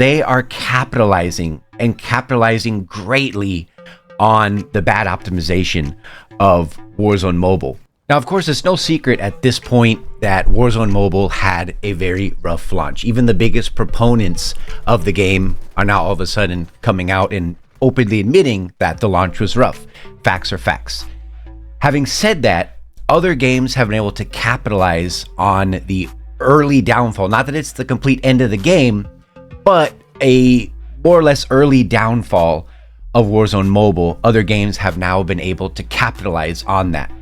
they are capitalizing and capitalizing greatly on the bad optimization of Warzone Mobile. Now, of course, it's no secret at this point that Warzone Mobile had a very rough launch. Even the biggest proponents of the game are now all of a sudden coming out and openly admitting that the launch was rough. Facts are facts. Having said that, other games have been able to capitalize on the early downfall. Not that it's the complete end of the game, but a more or less early downfall of Warzone Mobile. Other games have now been able to capitalize on that.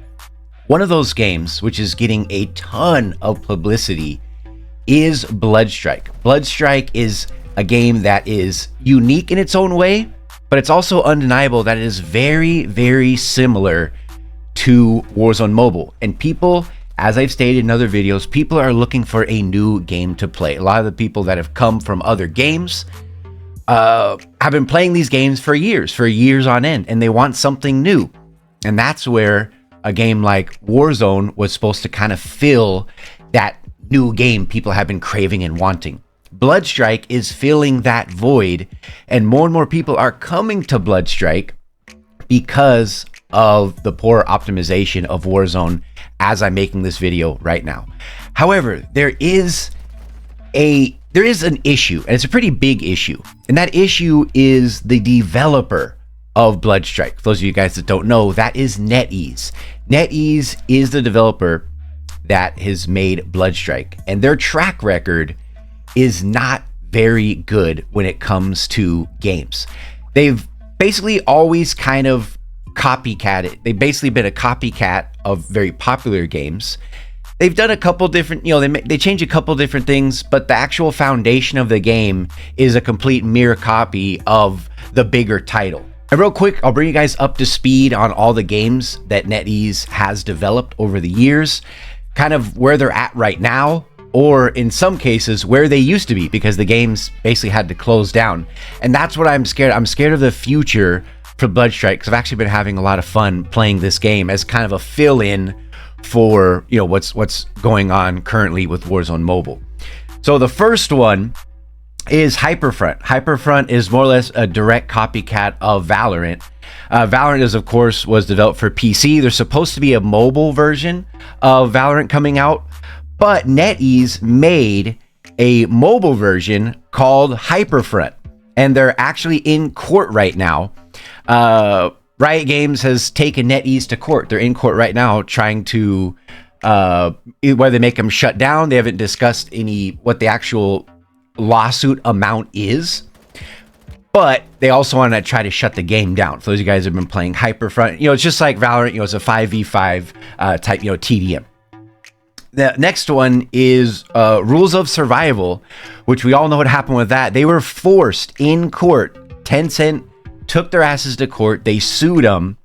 One of those games, which is getting a ton of publicity, is Bloodstrike. Bloodstrike is a game that is unique in its own way, but it's also undeniable that it is very, very similar to Warzone Mobile. And people, as I've stated in other videos, people are looking for a new game to play. A lot of the people that have come from other games have been playing these games for years on end, and they want something new. And that's where a game like Warzone was supposed to kind of fill that new game people have been craving and wanting. Bloodstrike is filling that void, and more people are coming to Bloodstrike because of the poor optimization of Warzone as I'm making this video right now. However, there is an issue, and it's a pretty big issue, and that issue is the developer of Bloodstrike. For those of you guys that don't know, that is NetEase. NetEase is the developer that has made Bloodstrike, and their track record is not very good when it comes to games. They've basically always kind of copycatted. They've basically been a copycat of very popular games. They've done a couple different, they change a couple different things, but the actual foundation of the game is a complete mirror copy of the bigger title. And real quick, I'll bring you guys up to speed on all the games that NetEase has developed over the years, kind of where they're at right now, or in some cases where they used to be, because the games basically had to close down. And that's what I'm scared. I'm scared of the future for Bloodstrike, because I've actually been having a lot of fun playing this game as kind of a fill-in for what's going on currently with Warzone Mobile. So the first one is Hyperfront. Hyperfront is more or less a direct copycat of Valorant. Valorant was developed for PC. There's supposed to be a mobile version of Valorant coming out, but NetEase made a mobile version called Hyperfront, and they're actually in court right now. Riot Games has taken NetEase to court. They're in court right now trying to whether they make them shut down. They haven't discussed what the actual lawsuit amount is, but they also want to try to shut the game down. For those of you guys who have been playing Hyperfront, it's just like Valorant, it's a 5v5 type, TDM. The next one is Rules of Survival, which we all know what happened with that. They were forced in court. Tencent took their asses to court. They sued them,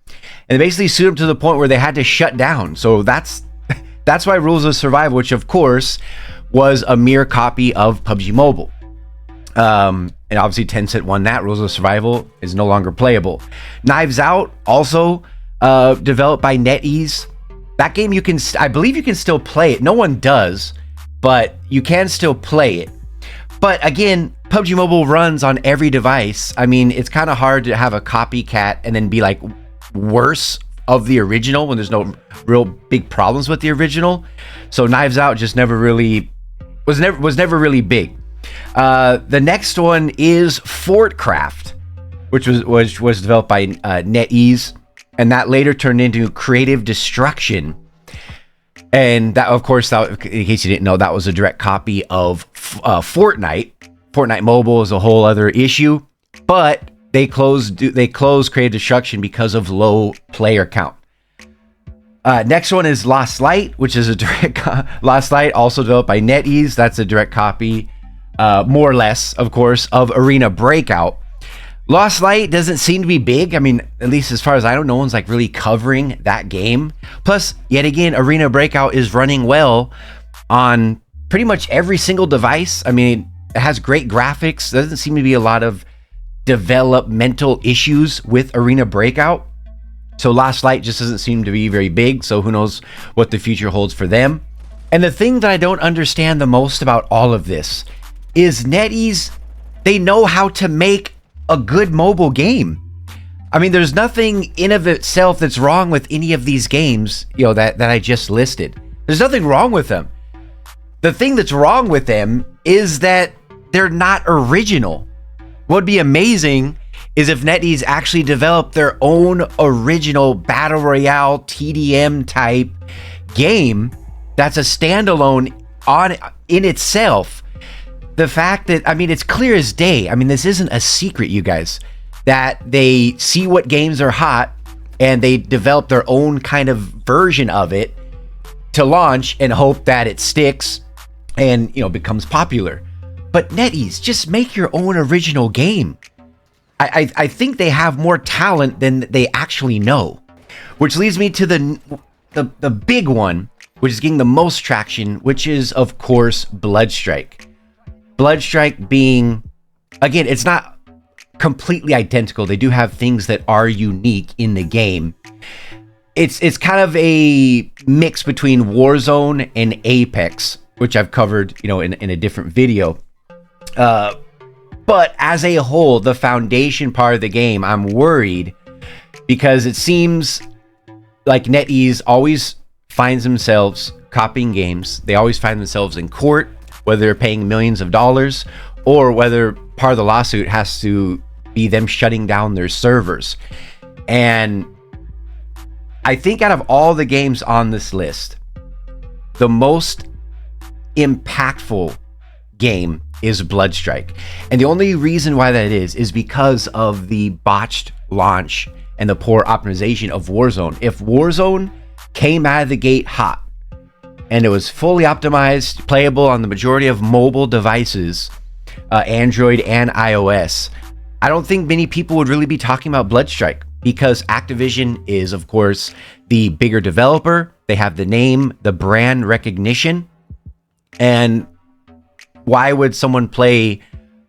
and they basically sued them to the point where they had to shut down. So that's why Rules of Survival, which of course was a mere copy of PUBG Mobile. And obviously Tencent won that. Rules of Survival is no longer playable. Knives Out, also developed by NetEase. That game, I believe you can still play it. No one does, but you can still play it. But again, PUBG Mobile runs on every device. I mean, it's kind of hard to have a copycat and then be like worse of the original when there's no real big problems with the original. So Knives Out just never really was never really big. The next one is Fortcraft, which was developed by NetEase, and that later turned into Creative Destruction. And that, of course, in case you didn't know, that was a direct copy of Fortnite. Fortnite Mobile is a whole other issue, but they closed Creative Destruction because of low player count. Next one is Lost Light, which is a direct Lost Light, also developed by NetEase. That's a direct copy, more or less, of course, of Arena Breakout. Lost Light doesn't seem to be big. I mean, at least as far as I know, no one's like really covering that game. Plus, yet again, Arena Breakout is running well on pretty much every single device. I mean, it has great graphics. There doesn't seem to be a lot of developmental issues with Arena Breakout. So Lost Light just doesn't seem to be very big. So who knows what the future holds for them. And the thing that I don't understand the most about all of this is NetEase They know how to make a good mobile game. I mean, there's nothing in of itself that's wrong with any of these games, you know, that I just listed. There's nothing wrong with them. The thing that's wrong with them is that they're not original. What would be amazing is if NetEase actually developed their own original Battle Royale TDM type game that's a standalone in itself. The fact that, I mean, it's clear as day. I mean, this isn't a secret, you guys, that they see what games are hot and they develop their own kind of version of it to launch and hope that it sticks and, you know, becomes popular. But NetEase, just make your own original game. I think they have more talent than they actually know, which leads me to the big one, which is getting the most traction, which is, of course, Bloodstrike. Bloodstrike being, again, it's not completely identical. They do have things that are unique in the game. It's kind of a mix between Warzone and Apex, which I've covered, you know, in a different video. But as a whole, the foundation part of the game, I'm worried because it seems like NetEase always finds themselves copying games. They always find themselves in court, whether they're paying millions of dollars or whether part of the lawsuit has to be them shutting down their servers. And I think out of all the games on this list, the most impactful game is Bloodstrike. And the only reason why that is because of the botched launch and the poor optimization of Warzone. If Warzone came out of the gate hot and it was fully optimized, playable on the majority of mobile devices, Android and iOS, I don't think many people would really be talking about Bloodstrike because Activision is, of course, the bigger developer. They have the name, the brand recognition, and why would someone play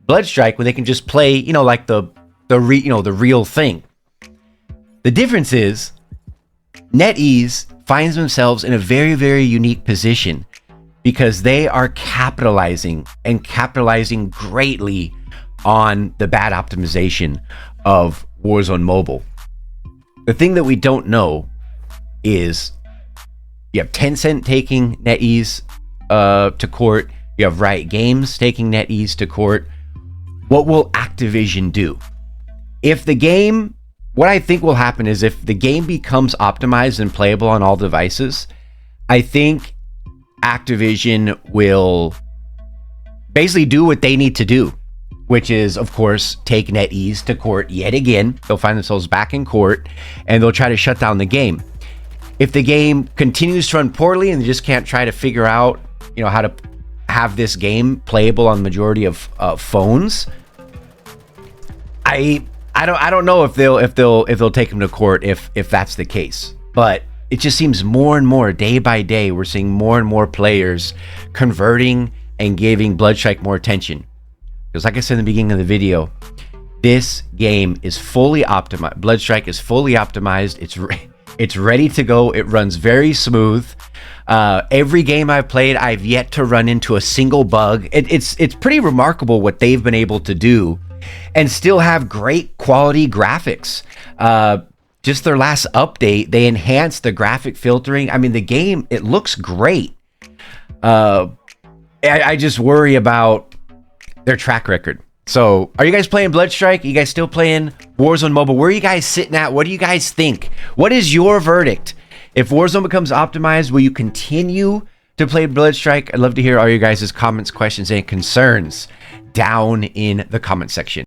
Bloodstrike when they can just play, you know, like the real thing? The difference is NetEase finds themselves in a very, very unique position because they are capitalizing greatly on the bad optimization of Warzone Mobile. The thing that we don't know is you have Tencent taking NetEase to court. You have Riot Games taking NetEase to court. What will Activision do? If the game, what I think will happen is if the game becomes optimized and playable on all devices, I think Activision will basically do what they need to do, which is, of course, take NetEase to court yet again. They'll find themselves back in court and they'll try to shut down the game. If the game continues to run poorly and they just can't try to figure out, you know, how to have this game playable on the majority of phones, I don't know if they'll take them to court if that's the case. But it just seems more and more day by day we're seeing more and more players converting and giving Bloodstrike more attention. Because like I said in the beginning of the video, this game is fully optimized. Bloodstrike is fully optimized. It's ready to go. It runs very smooth. Every game I've played, I've yet to run into a single bug. It's pretty remarkable what they've been able to do and still have great quality graphics. Just their last update, they enhanced the graphic filtering. I mean, the game, it looks great. I just worry about their track record. So, are you guys playing Bloodstrike? Are you guys still playing Warzone Mobile? Where are you guys sitting at? What do you guys think? What is your verdict? If Warzone becomes optimized, will you continue to play Bloodstrike? I'd love to hear all your guys' comments, questions, and concerns down in the comment section.